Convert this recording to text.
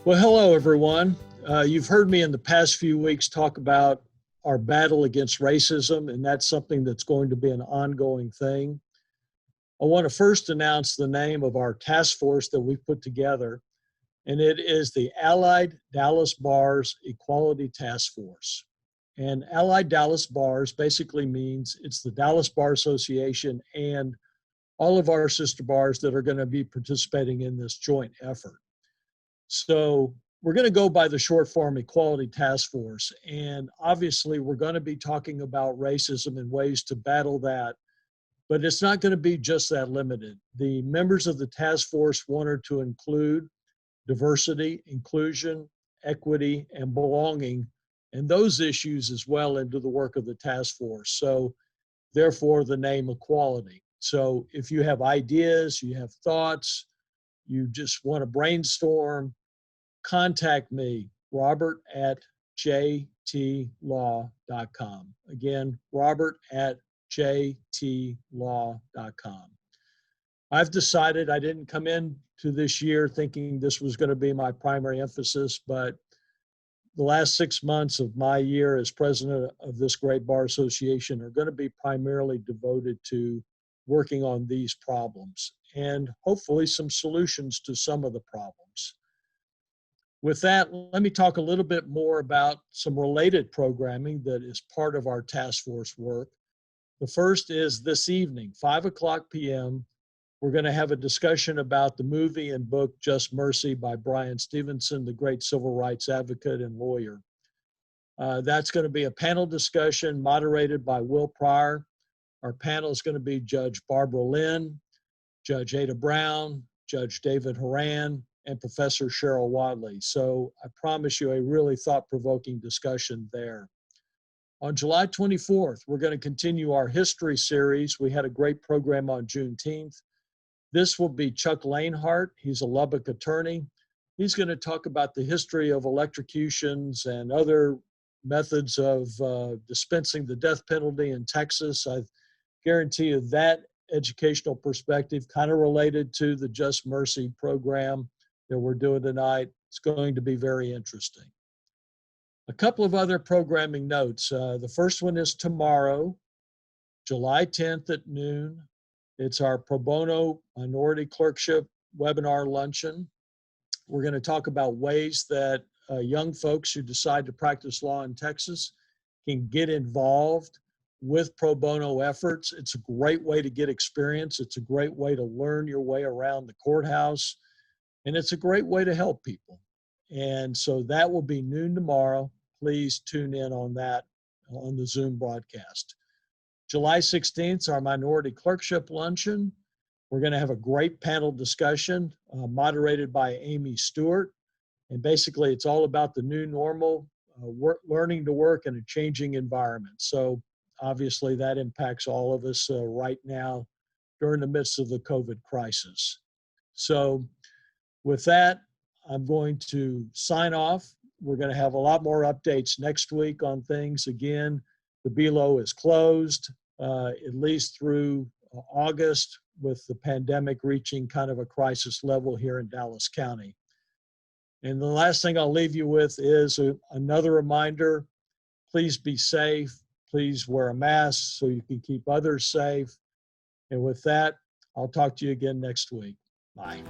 Well, hello, everyone. You've heard me in the past few weeks talk about our battle against racism, and that's something that's going to be an ongoing thing. I want to first announce the name of our task force that we've put together, and it is the Allied Dallas Bars Equality Task Force. And Allied Dallas Bars basically means it's the Dallas Bar Association and all of our sister bars that are going to be participating in this joint effort. So we're going to go by the short form Equality Task Force. And obviously, we're going to be talking about racism and ways to battle that. But it's not going to be just that limited. The members of the task force wanted to include diversity, inclusion, equity, and belonging, and those issues as well into the work of the task force. So therefore, the name Equality. So if you have ideas, you have thoughts, you just want to brainstorm, contact me, Robert at jtlaw.com. Again, Robert at jtlaw.com. I've decided I didn't come into this year thinking this was going to be my primary emphasis, but the last 6 months of my year as president of this great bar association are going to be primarily devoted to working on these problems and hopefully some solutions to some of the problems. With that, let me talk a little bit more about some related programming that is part of our task force work. The first is this evening, 5:00 p.m., we're going to have a discussion about the movie and book Just Mercy by Bryan Stevenson, the great civil rights advocate and lawyer. That's going to be a panel discussion moderated by Will Pryor. Our panel is going to be Judge Barbara Lynn, Judge Ada Brown, Judge David Horan, and Professor Cheryl Wadley. So I promise you a really thought-provoking discussion there. On July 24th, we're going to continue our history series. We had a great program on Juneteenth. This will be Chuck Lanehart. He's a Lubbock attorney. He's going to talk about the history of electrocutions and other methods of dispensing the death penalty in Texas. I guarantee you that educational perspective, kind of related to the Just Mercy program that we're doing tonight, it's going to be very interesting. A couple of other programming notes. The first one is tomorrow, July 10th at noon. It's our pro bono minority clerkship webinar luncheon. We're going to talk about ways that young folks who decide to practice law in Texas can get involved with pro bono efforts. It's a great way to get experience. It's a great way to learn your way around the courthouse. And it's a great way to help people. And so that will be noon tomorrow. Please tune in on that on the Zoom broadcast. July 16th, our minority clerkship luncheon. We're going to have a great panel discussion moderated by Amy Stewart. And basically, it's all about the new normal, learning to work in a changing environment. So obviously, that impacts all of us right now during the midst of the COVID crisis. So with that, I'm going to sign off. We're going to have a lot more updates next week on things. Again, the BELO is closed at least through August, with the pandemic reaching kind of a crisis level here in Dallas County. And the last thing I'll leave you with is another reminder, please be safe. Please wear a mask so you can keep others safe. And with that, I'll talk to you again next week. Bye.